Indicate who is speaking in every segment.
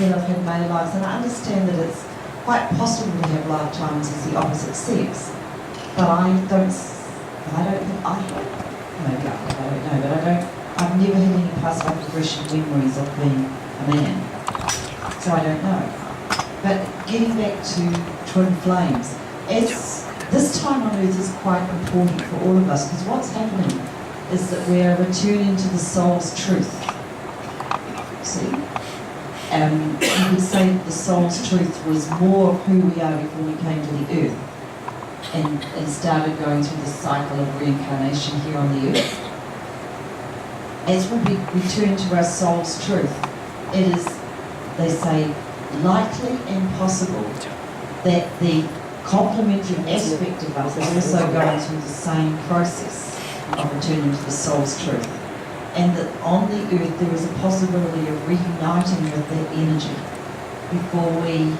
Speaker 1: that I've had many lives, and I understand that it's quite possible to have lifetimes as the opposite sex. But I've never had any past life regression memories of being a man. So I don't know. But getting back to twin flames, as this time on earth is quite important for all of us, because what's happening is that we are returning to the soul's truth. See? You could say that the soul's truth was more of who we are before we came to the earth and started going through the cycle of reincarnation here on the earth. As we return to our soul's truth, it is, they say, likely and possible that the complementary aspect of us is also going through the same process of returning to the soul's truth. And that on the earth there is a possibility of reuniting with that energy before we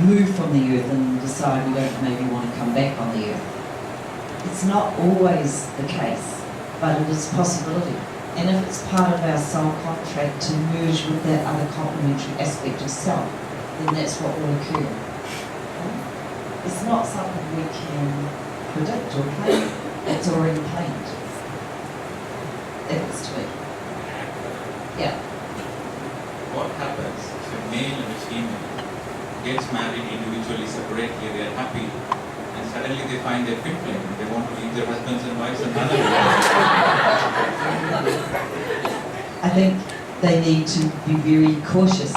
Speaker 1: move from the earth and decide we don't maybe want to come back on the earth. It's not always the case, but it is a possibility. And if it's part of our soul contract to merge with that other complementary aspect of self, then that's what will occur. It's not something we can predict or plan. It's already planned. It is to be. Yeah.
Speaker 2: What happens if a male and a female gets married individually, separately, they are happy, and suddenly they find their twin flame, they want to leave their husbands and wives and run away?
Speaker 1: I think they need to be very cautious.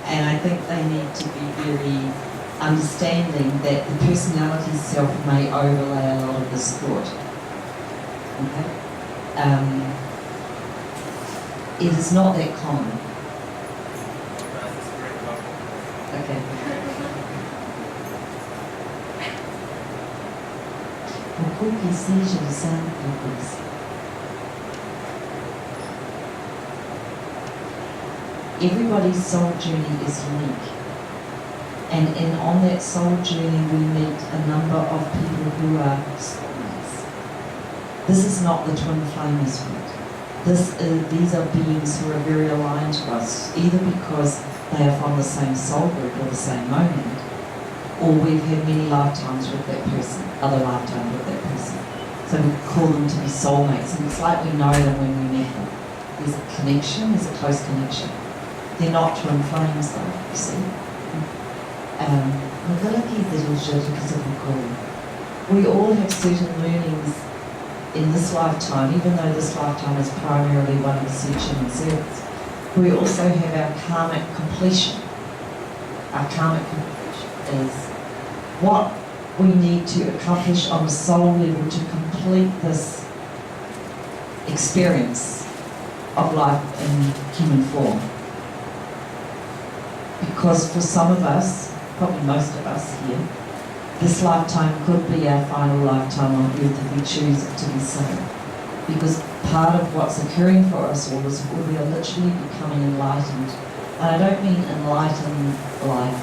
Speaker 1: And I think they need to be very understanding that the personality self may overlay a lot of this thought. Okay? It is not that common. Okay. Everybody's soul journey is unique. And on that soul journey we meet a number of people who are soulmates. This is not the twin flame aspect. These are beings who are very aligned to us, either because they are from the same soul group or the same moment, or we've had many lifetimes with that person, other lifetimes with that person. So we call them to be soulmates, and it's like we know them when we meet them. There's a connection, there's a close connection. They're not twin flames though, you see. We all have certain learnings in this lifetime, even though this lifetime is primarily one of ascension and service. We also have our karmic completion. Our karmic completion is what we need to accomplish on a soul level to complete this experience of life in human form. Because for some of us, probably most of us here, this lifetime could be our final lifetime on earth if we choose it to be so. Because part of what's occurring for us all is we are literally becoming enlightened. And I don't mean enlightened like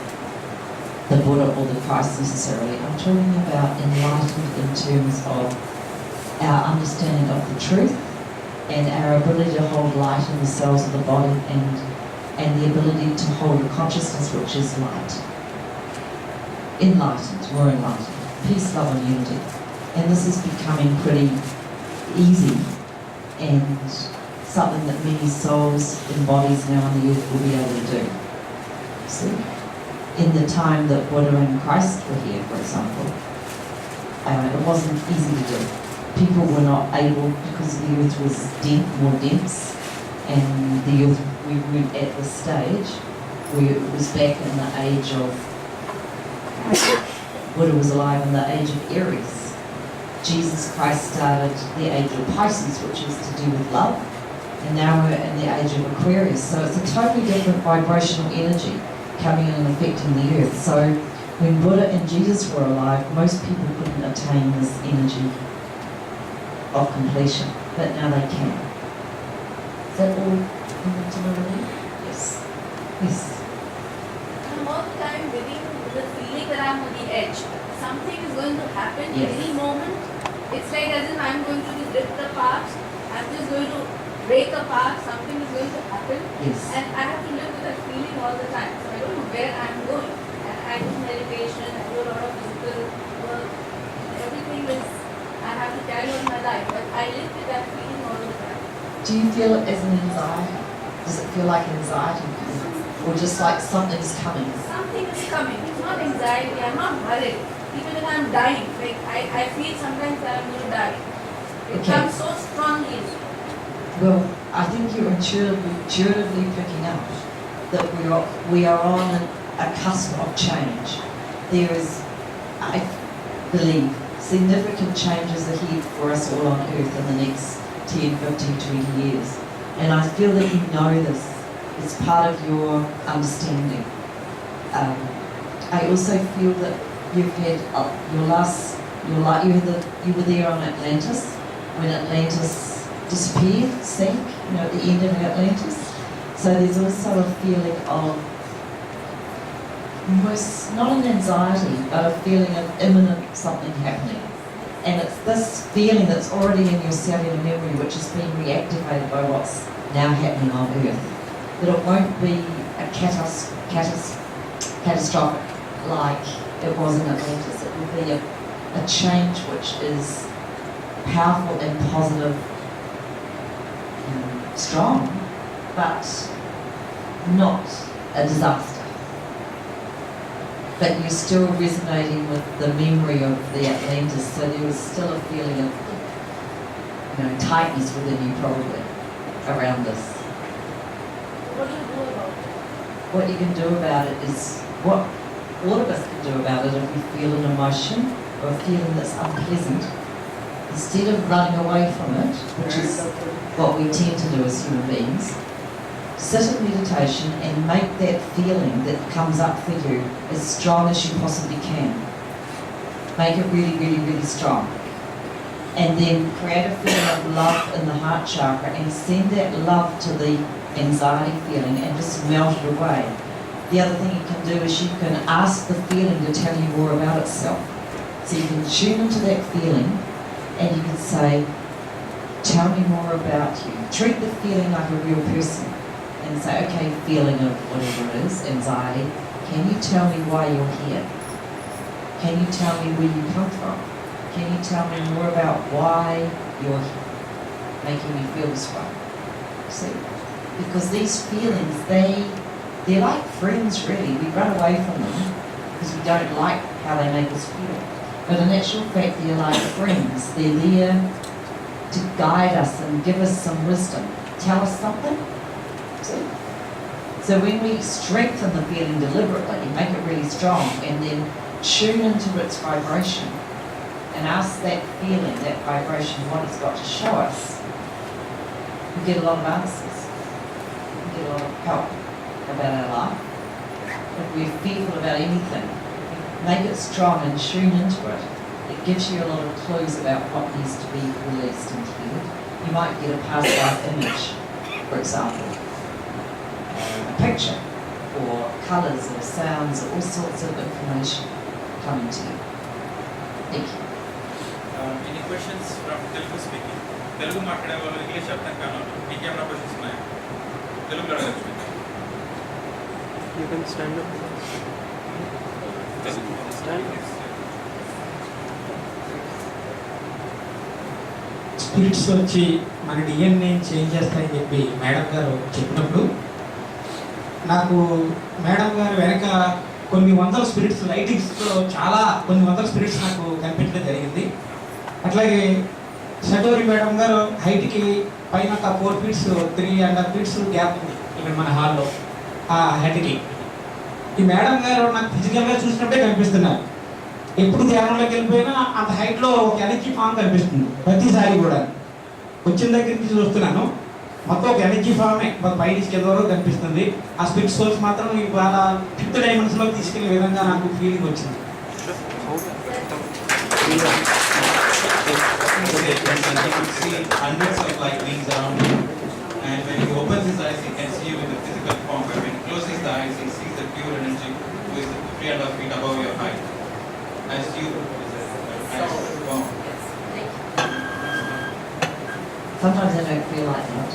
Speaker 1: the Buddha or the Christ necessarily. I'm talking about enlightened in terms of our understanding of the truth and our ability to hold light in the cells of the body and the ability to hold a consciousness which is light. Enlightened, we're enlightened. Peace, love and unity. And this is becoming pretty easy and something that many souls and bodies now on the earth will be able to do. See? In the time that Buddha and Christ were here, for example, it wasn't easy to do. People were not able, because the earth was more dense, and the earth, we weren't at the stage where it was back in the age of, Buddha was alive in the age of Aries. Jesus Christ started the age of Pisces, which is to do with love, and now we're in the age of Aquarius. So it's a totally different vibrational energy coming in and affecting the earth. So when Buddha and Jesus were alive, most people couldn't attain this energy of completion, but now they can. Is that all you want to know about? Yes. Yes.
Speaker 3: I'm all the time getting the feeling that I'm on the edge. Something is going to happen
Speaker 1: Yes.
Speaker 3: any moment. It's like as if I'm going to be ripped apart. I'm just going to break break apart, something is going to happen.
Speaker 1: Yes.
Speaker 3: And I have to live with that feeling all the time. So I don't know where I'm going. And I do meditation, I do a lot of physical work. Everything is, I have to carry on my life. But I live with that feeling all the time.
Speaker 1: Do you feel it as an anxiety? Does it feel like anxiety? Or just like something's coming?
Speaker 3: Something is coming. It's not anxiety. I'm not worried. Even if I'm dying, like I feel sometimes that I'm going to die. It
Speaker 1: Okay.
Speaker 3: comes so strongly.
Speaker 1: Well, I think you're intuitively picking up that we are on a cusp of change. There is, I believe, significant changes ahead for us all on Earth in the next 10, 15, 20 years. And I feel that you know this. It's part of your understanding. I also feel that you've had you were there on Atlantis when Atlantis disappeared, sank, at the end of Atlantis. So there's also a feeling of almost not an anxiety, but a feeling of imminent something happening. And it's this feeling that's already in your cellular memory which is being reactivated by what's now happening on Earth. That it won't be a catastrophic like it was in Atlantis. It will be a change which is powerful and positive, strong, but not a disaster. But you're still resonating with the memory of the Atlantis, so there is still a feeling of, tightness within you probably around this.
Speaker 3: What do you do about it?
Speaker 1: What you can do about it is what all of us can do about it if we feel an emotion or a feeling that's unpleasant. Instead of running away from it, which is what we tend to do as human beings, sit in meditation and make that feeling that comes up for you as strong as you possibly can. Make it really, really, really strong. And then create a feeling of love in the heart chakra and send that love to the anxiety feeling and just melt it away. The other thing you can do is you can ask the feeling to tell you more about itself. So you can tune into that feeling and you can say, tell me more about you. Treat the feeling like a real person and say, okay, feeling of whatever it is, anxiety, can you tell me why you're here? Can you tell me where you come from? Can you tell me more about why you're here, making me feel this way? See? Because these feelings, they're like friends really. We run away from them because we don't like how they make us feel. But in actual fact, they're like friends. They're there to guide us and give us some wisdom. Tell us something. See? So when we strengthen the feeling deliberately, make it really strong, and then tune into its vibration and ask that feeling, that vibration, what it's got to show us, we get a lot of answers. We get a lot of help about our life. If we're fearful about anything, make it strong and tune into it. It gives you a lot of clues about what needs to be released and healed. You might get a past life image, for example, a picture, or colours or sounds, or all sorts of information coming to you. Thank you.
Speaker 4: Any questions from Telugu speaking? Telugu మాట్లాడే వాళ్ళు English అర్థం కాను మీకేమైనా questions ఉన్నాయా? తెలుగులో అడగచ్చు.
Speaker 5: You can stand up. Stand up.
Speaker 6: Spirits వచ్చి మన డిఎన్ఏ చేంజ్ చేస్తాయని చెప్పి మేడం గారు చెప్పినప్పుడు నాకు మేడం గారు వెనక కొన్ని వందల స్పిరిట్స్ లైటింగ్స్లో కొన్ని వందల స్పిరిట్స్ నాకు కనిపించడం జరిగింది. అట్లాగే సటోరి మేడం గారు హైట్కి పైన ఒక 4 feet 3.5 feet గ్యాప్ ఉంది ఇక్కడ మన హాల్లో ఆ హెడ్కి. ఈ మేడం గారు నాకు ఫిజికల్గా చూసినప్పుడే కనిపిస్తున్నారు. ఎప్పుడు ధ్యానంలోకి వెళ్ళిపోయినా అంత హైట్లో ఒక ఎనర్జీ ఫామ్ కనిపిస్తుంది ప్రతిసారి కూడా. వచ్చిన దగ్గర నుంచి చూస్తున్నాను మొత్తం ఒక ఎనర్జీ ఫామే పై నుంచి కింద వరకు కనిపిస్తుంది. ఆ స్పిరిట్ సోర్స్ మాత్రం ఇవాళ 5th dimension తీసుకెళ్లే విధంగా నాకు ఫీలింగ్ వచ్చింది.
Speaker 2: He could see hundreds of light beings around him, and when he opens his eyes, he can see you in the physical form. But when he closes his eyes, he sees the pure energy who is 3.5 feet above your height. As you, as form.
Speaker 1: Sometimes I don't feel like that.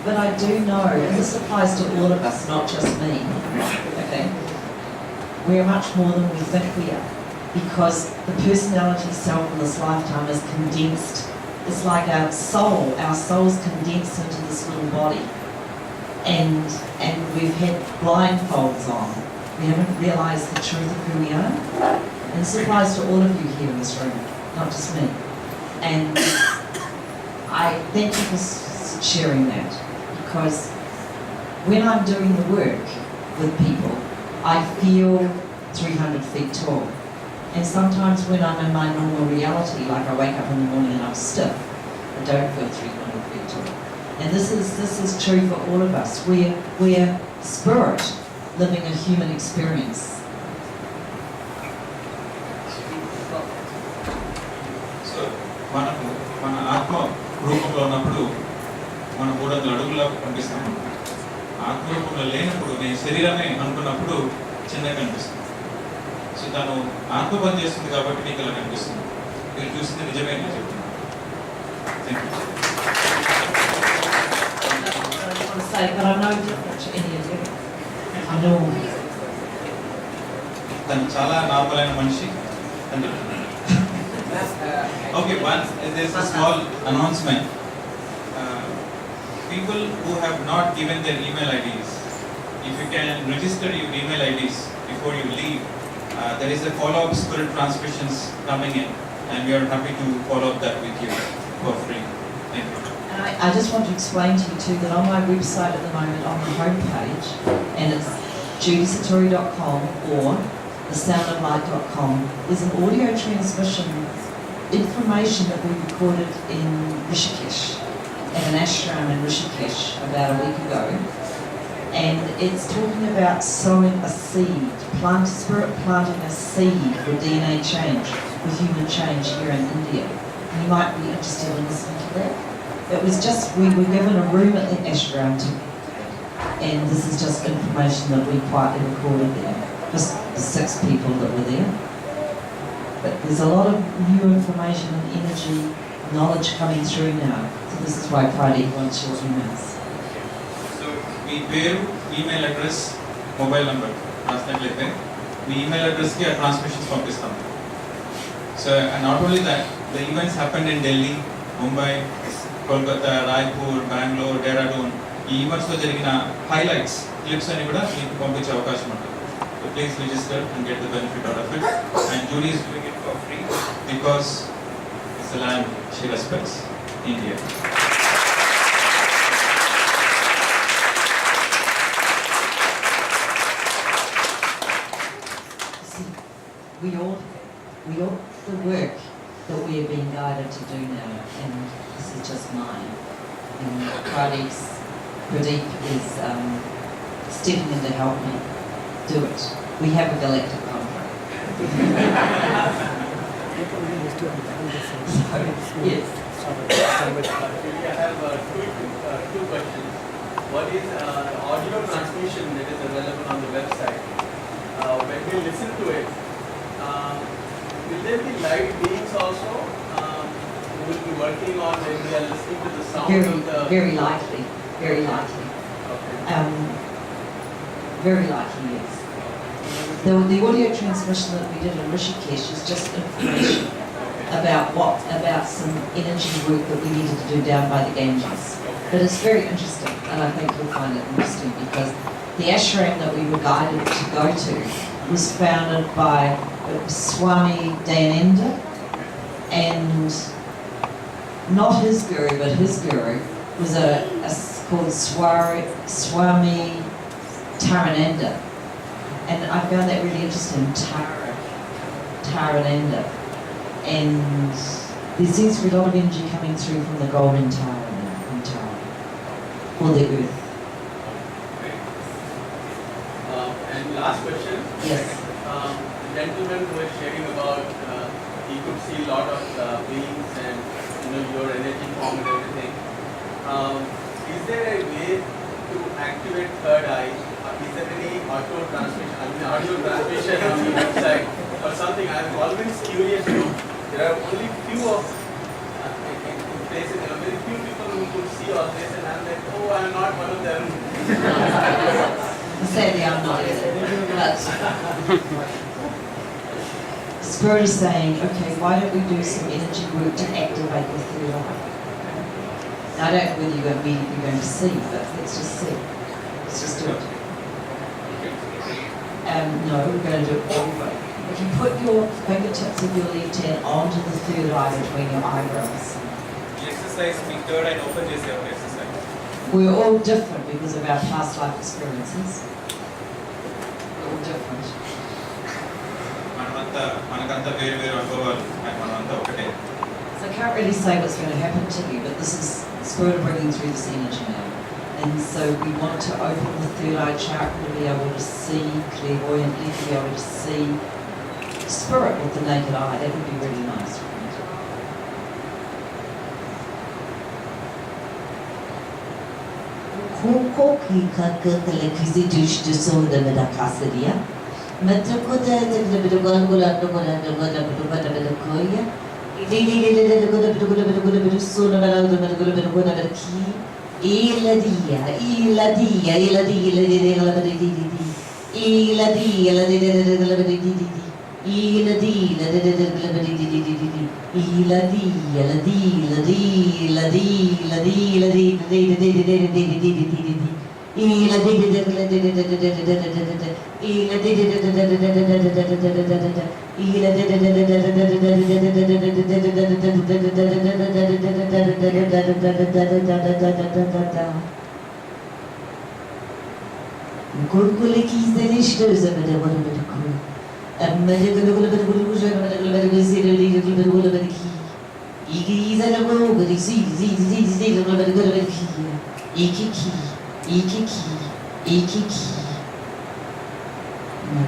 Speaker 1: but I do know, and this applies to all of us, not just me, okay? We are much more than we think we are, because the personality self in this lifetime is condensed. It's like our soul's condensed into this little body. And we've had blindfolds on. We haven't realised the truth of who we are. And this applies to all of you here in this room, not just me. And I thank you for sharing that, because when I'm doing the work with people, I feel 300 feet tall. And sometimes when I'm in my normal reality, like I wake up in the morning and I'm stiff, I don't feel 300 feet tall. And this is true for all of us. We're spirit living a human experience.
Speaker 2: So మనము మన ఆత్మ రూపంలో ఉన్నప్పుడు మన 300 అడుగులకు కనిపిస్తాము. ఆత్మ రూపంలో లేనప్పుడు నేను శరీరమే అనుకున్నప్పుడు చిన్నగా కనిపిస్తుంది. సో తను ఆత్మ పని చేస్తుంది కాబట్టి నీకు అలా కనిపిస్తుంది. మీరు చూసింది నిజమే అని చెప్తున్నాను. Thank you.
Speaker 1: But I'm no different to any of you. I know.
Speaker 2: తను చాలా నార్మల్ అయిన మనిషి అని చెప్తున్నాను. Okay, there's a small announcement. People who have not given their email IDs, if you can register your email IDs before you leave, there is a follow-up spirit transmissions coming in, and we are happy to follow up that with you for free. Thank you.
Speaker 1: And I just want to explain to you too that on my website at the moment, on the homepage, and it's judysatori.com or thesoundoflight.com, there's an audio transmission information that we recorded in Rishikesh, at an ashram in Rishikesh about a week ago. And it's talking about sowing a seed, spirit planting a seed for DNA change, for human change here in India. And you might be interested in listening to that. It was just, we were given a room at the ashram and this is just information that we quietly recorded there, just the 6 people that were there. But there's a lot of new information and energy, knowledge coming through now. So this is why Friday wants your emails.
Speaker 2: So మీ పేరు, email address, mobile number రాసినట్లయితే మీ email అడ్రస్కి ఆ transmissions పంపిస్తాం. So not only that, the events happened in Delhi, Mumbai, Kolkata, Raipur, Bengaluru, Dehradun. ఈ ఈవెంట్స్లో జరిగిన highlights, clips అని కూడా మీకు పంపించే అవకాశం ఉంటుంది. So please register and get the benefit out of it. And Judy is doing it for free because it's the land she respects, India.
Speaker 1: See, we all the work that we are being guided to do now, and this is just mine. And Pradeep is stepping in to help me do it. We have a galactic contract. Yes.
Speaker 7: I have two questions. One is audio transmission that is available on the website. When we listen to it, will there be light beings also who will be working on when we are listening to the sound of the...
Speaker 1: Very likely. Okay. Very likely, yes. The audio transmission that we did in Rishikesh is just information about some energy work that we needed to do down by the Ganges. But it's very interesting, and I think you'll find it interesting because the ashram that we were guided to go to was founded by Swami Dayananda, and not his guru, but his guru was called Swami Tarananda. And I found that really interesting, Tarananda. And there seems to be a lot of energy coming through from the golden Tara now, from Tara, or the earth.
Speaker 7: And last question.
Speaker 1: Yes.
Speaker 7: Gentleman who was sharing about he could see a lot of beings and your energy form and everything. Is there a way to activate third eye? Is there any audio transmission on the website or something. I'm always curious to know. There are only few of places, very few people who could see all this, and I'm like, oh, I'm not one of them.
Speaker 1: Sadly, I'm not either. But Spirit is saying, okay, why don't we do some energy work to activate the third eye? Now, I don't know whether you're immediately going to see, but let's just see. Let's just do it. No, we're going to do it all the way. If you put your fingertips of your left hand onto the third eye between your eyebrows.
Speaker 4: The exercise, we third and open this exercise.
Speaker 1: We're all different because of our past life experiences. We're all different.
Speaker 4: మనకంతా వేరు వేరు అనుభవాలు మనమంతా ఒకటే.
Speaker 1: So I can't really say what's going to happen to you, but this is Spirit of bringing through this energy now. And so we want to open the third eye chakra to be able to see clairvoyantly, to be able to see spirit with the naked eye. That would be really nice.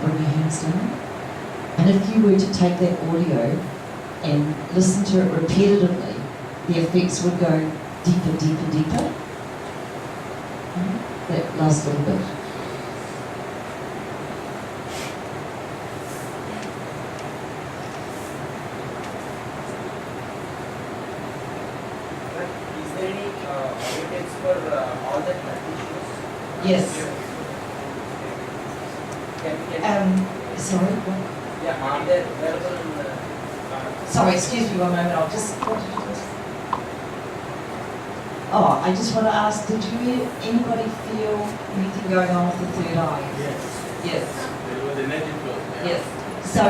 Speaker 1: Bring your hands down. And if you were to take that audio and listen to it repetitively, the effects would go deeper, deeper, deeper. That last little bit.
Speaker 8: Is there any evidence for all the practitioners?
Speaker 1: Yes. Sorry, what?
Speaker 8: Yeah, are they available in
Speaker 1: Sorry, excuse me one moment. I'll just. What did you just? Oh, I just want to ask, did anybody feel anything going on with the third eye?
Speaker 7: Yes.
Speaker 1: Yes.
Speaker 7: There was energy flow. Yeah.
Speaker 1: Yes. So,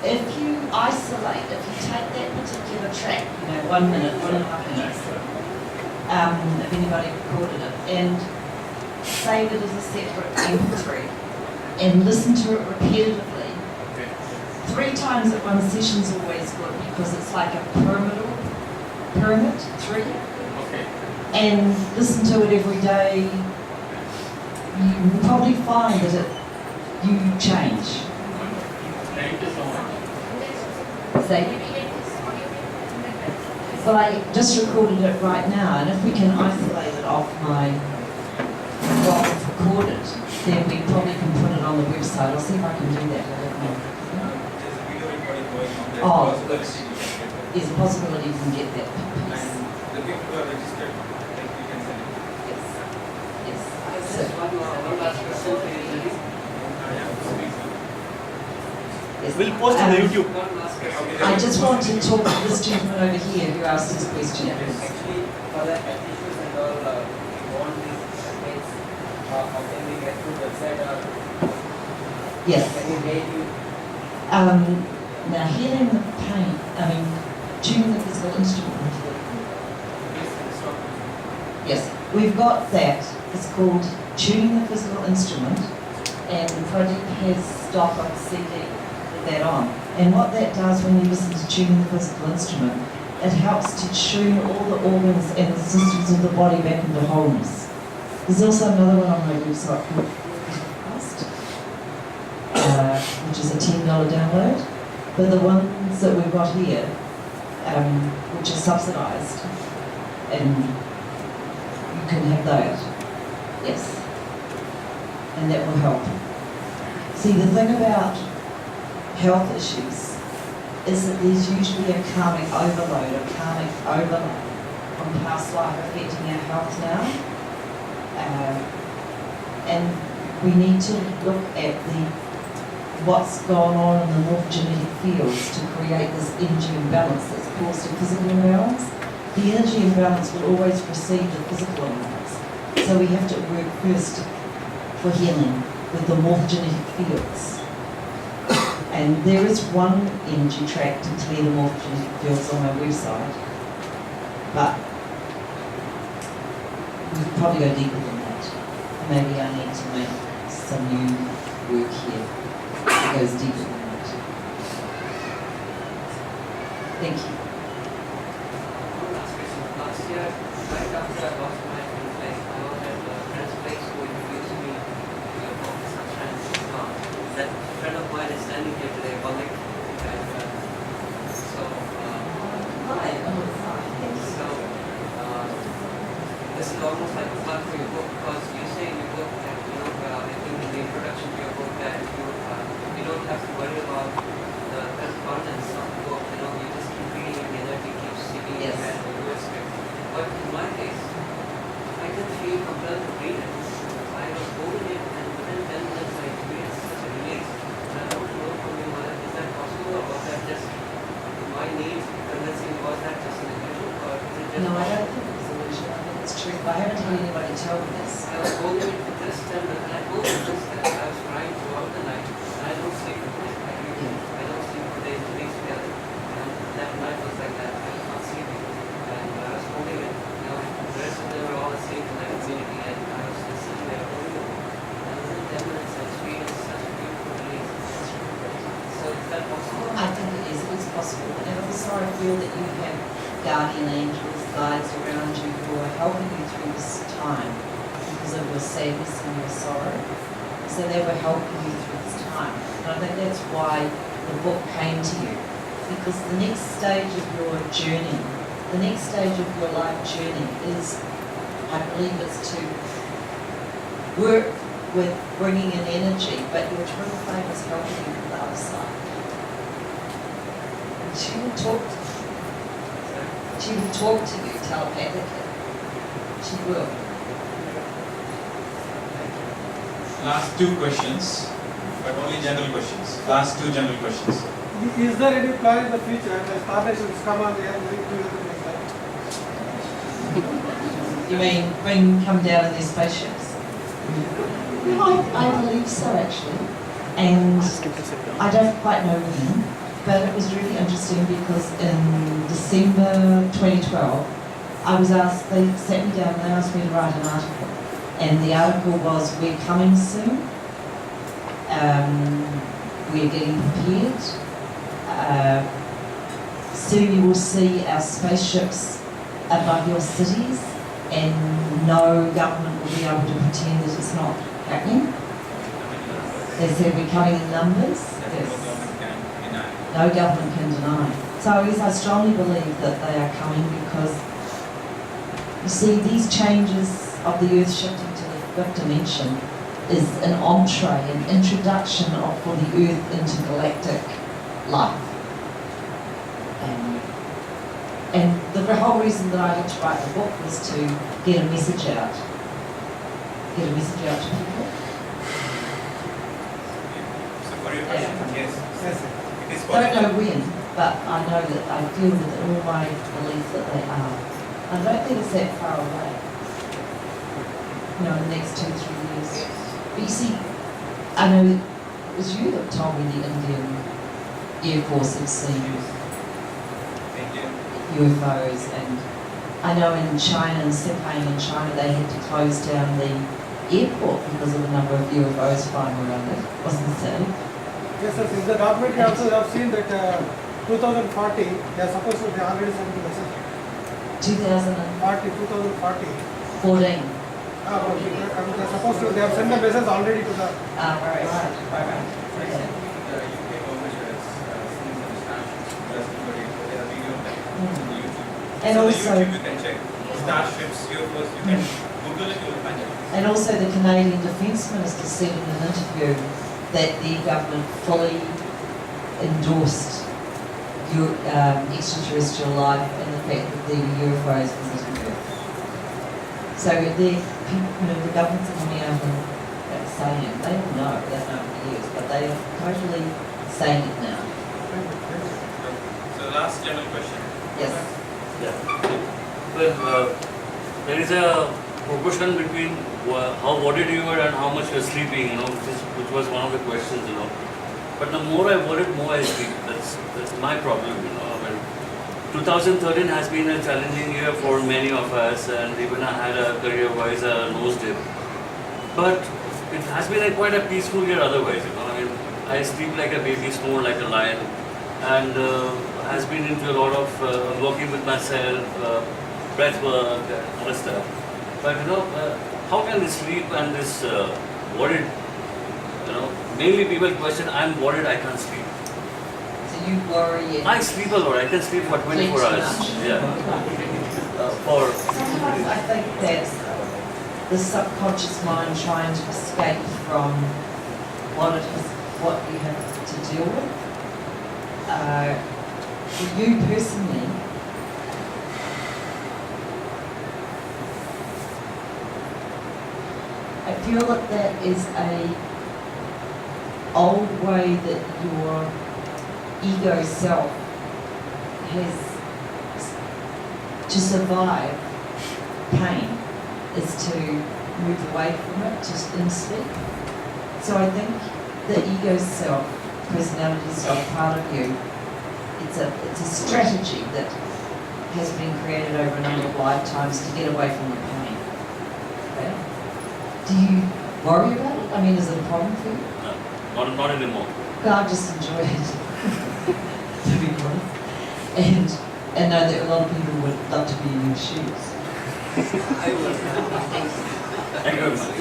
Speaker 1: if you isolate, if you take that particular track, 1 minute, 1.5 minutes, if anybody recorded it, and save it as a separate MP3, and listen to it repetitively.
Speaker 7: Okay.
Speaker 1: 3 times at one session is always good because it's like a pyramid, 3.
Speaker 7: Okay.
Speaker 1: And listen to it every day. You will probably find that you change.
Speaker 7: Thank you so much.
Speaker 1: Say, well, I just recorded it right now, and if we can isolate it off what we've recorded, then we probably can put it on the website. I'll see if I can do that. I don't know.
Speaker 4: There's a video recording going on. There's
Speaker 1: Oh.
Speaker 4: a possibility you can get that.
Speaker 1: There's a possibility you can get that piece.
Speaker 4: And the people who are registered, like we can send it.
Speaker 1: Yes. Yes. So,
Speaker 8: one last question for you.
Speaker 4: Yeah, speak.
Speaker 1: yes.
Speaker 5: We'll post on the YouTube.
Speaker 8: One last question.
Speaker 4: Okay.
Speaker 1: I just want to talk to this gentleman over here who asked his question.
Speaker 8: Actually, for the practitioners and all, we want these updates. How can we get to the website or
Speaker 1: Yes.
Speaker 8: can we mail you?
Speaker 1: Now, healing the pain, tuning the physical instrument. Yes, we've got that. It's called Tuning the Physical Instrument, and the project has stock on CD with that on. And what that does when you listen to Tuning the Physical Instrument, it helps to tune all the organs and the systems of the body back into wholeness. There's also another one on my website called Podcast, which is a $10 download. But the ones that we've got here, which are subsidised, and you can have those. Yes. And that will help. See, the thing about health issues is that there's usually a karmic overload from past life affecting our health now. And we need to look at what's going on in the morphogenetic fields to create this energy imbalance that's caused a physical imbalance. The energy imbalance will always precede the physical imbalance. So we have to work first for healing with the morphogenetic fields. And there is one energy track to clear the morphogenetic fields on my website. But we could probably go deeper than that. Maybe I need to make some new work here that goes deeper than that. Thank you.
Speaker 8: One last question. Last year, right after I lost my place, I was at a friend's place who introduced me to your book, Sunshine is Gone. That friend of mine is standing here today, Malik. And
Speaker 1: Hi. Thank you.
Speaker 8: so this is almost like a plug for your book because you say in your book that, I think in the introduction to your book that you don't have to worry about the contents of the book, you just keep reading and the energy keeps seeping in
Speaker 1: Yes.
Speaker 8: and you go straight. But in my case, I didn't feel compelled to read it. I was holding it and within 10 minutes I experienced such a release. And I want to know from you, is that possible or was that just my need convincing, was that just an illusion or is it just...
Speaker 1: No, I don't think it's illusion. I think it's true. I haven't had anybody tell me this.
Speaker 8: I was holding it for just 10 minutes and I told you this that I was crying throughout the night and I don't sleep at night. I don't sleep for days and days together. And that night was like that. I was not sleeping. And I was holding it. The rest of them were all asleep in that community and I was just sitting there holding it. And within 10 minutes I experienced such a beautiful release. So is that possible?
Speaker 1: I think it is. It's possible. And also I feel that you have guardian angels, guides around you who are helping you through this time because of your sadness and your sorrow. So they were helping you through this time. And I think that's why the book came to you. Because the next stage of your journey, the next stage of your life journey is, I believe it's to work with bringing in energy, but your twin flame is helping you from the other side. And she will talk to you. She will talk to you telepathically. She will.
Speaker 4: Last two questions, but only general questions. Last two general questions.
Speaker 9: Is there any plan in the future that star nations come on the air and bring together like that?
Speaker 1: You mean come down in their spaceships? No, I believe so actually. And I don't quite know when, but it was really interesting because in December 2012, I was asked, they sat me down and they asked me to write an article. And the article was, we're coming soon, we're getting prepared, soon you will see our spaceships above your cities and no government will be able to pretend that it's not happening. They said we're coming in numbers. No government can deny. So yes, I strongly believe that they are coming because you see these changes of the Earth shifting to the fifth dimension is an entree, an introduction for the Earth into galactic life. And the whole reason that I got to write the book was to get a message out. Get a message out to people.
Speaker 4: So for your question, yes,
Speaker 9: Yes,
Speaker 4: it is
Speaker 1: I don't
Speaker 4: possible.
Speaker 1: know when, but I know that I feel with all my belief that they are. I don't think it's that far away. In the next 2 or 3 years. But you see, I know it was you that told me the Indian Air Force had seen UFOs, and I know in China, in Satory in China, they had to close down the airport because of the number of UFOs flying around it. Wasn't it sad?
Speaker 9: yes, sir. In the documentary also I have seen that 2040, they are supposed to, they already sent the message.
Speaker 1: 2014.
Speaker 9: 2040.
Speaker 1: Okay.
Speaker 9: They're supposed to, they have sent the message already to the...
Speaker 1: Right. Okay.
Speaker 4: The UK government has seen some starships just over it. There are video of that on YouTube.
Speaker 1: And
Speaker 4: So
Speaker 1: also,
Speaker 4: the YouTube you can check starships, UFOs, you can Google it, you will find it.
Speaker 1: and also the Canadian Defence Minister said in an interview that the government fully endorsed your extraterrestrial life and the fact that there were UFOs visiting Earth. So the governments are coming out and saying it. They don't know for years, but they are totally saying it now.
Speaker 4: So last general question.
Speaker 1: Yes.
Speaker 10: Yeah. Well, there is a proportion between how worried you were and how much you are sleeping, which was one of the questions, But the more I worried, more I sleep. That's my problem, I mean, 2013 has been a challenging year for many of us, and even I had a career-wise nose dip. But it has been quite a peaceful year otherwise, I mean, I sleep like a baby, snore like a lion, and has been into a lot of working with myself, breath work, and other stuff. But how can this sleep and this worried, mainly people question, I'm worried I can't sleep.
Speaker 1: So you worry.
Speaker 10: I sleep a lot, I can sleep for 24 hours. Yeah.
Speaker 1: Sometimes I think that's the subconscious mind trying to escape from what you have to deal with. For you personally, I feel that is a old way that your ego self has to survive pain is to move away from it, just in sleep. So I think the ego self, personality self part of you, it's a strategy that has been created over a number of lifetimes to get away from the pain. Okay? Do you worry about it? I mean, is it a problem for you?
Speaker 10: No, not anymore.
Speaker 1: Well, I just enjoy it, to be honest. And know that a lot of people would love to be in your shoes.
Speaker 10: Thank you very much.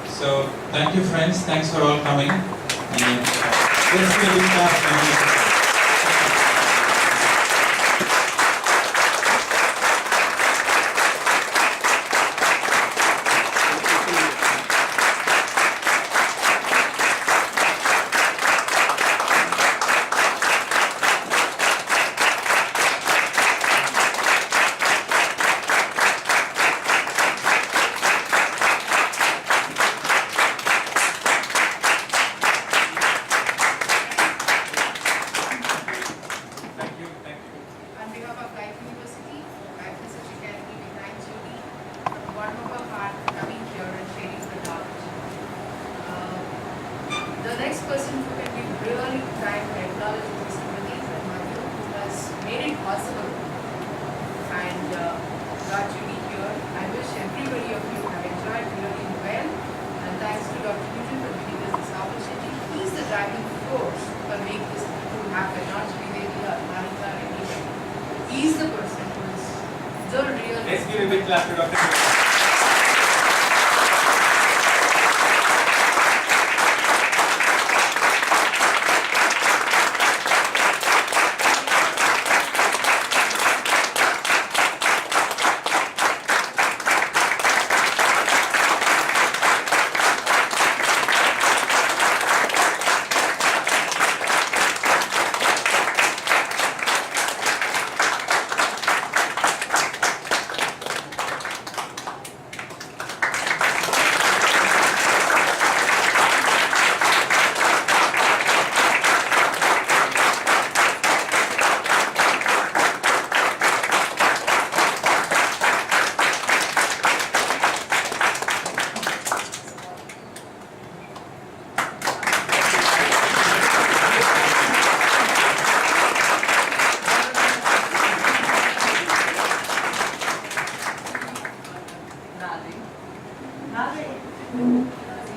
Speaker 2: So, thank you friends, thanks for all coming. And let's give a big clap.
Speaker 11: On behalf of Life University, Life Research Academy, we thank Judy from the bottom of our heart for coming here and sharing her knowledge. The next person who can be really trying to acknowledge Mrs. Judy and Madhu, who has made it possible and got Judy here. I wish everybody of you have enjoyed really well, and thanks to Dr. Judy for giving us this opportunity. He's the driving force for making this to happen, not Judy Devi or Marika or anybody. He's the person who is the real.
Speaker 4: Let's give a big clap to Dr.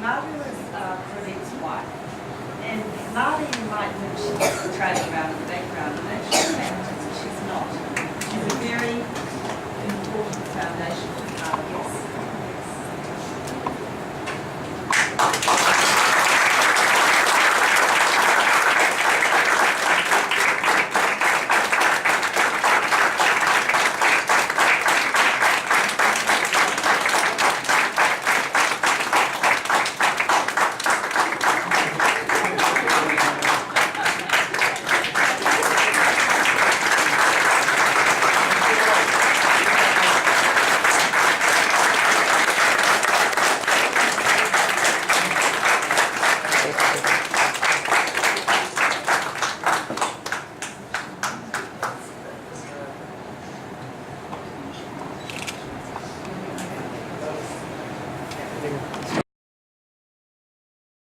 Speaker 12: Margaret was Pradeep's wife, and Marty might think she's trailing around in the background, and actually she's not. She's a very important foundational part of this.
Speaker 5: Thank you.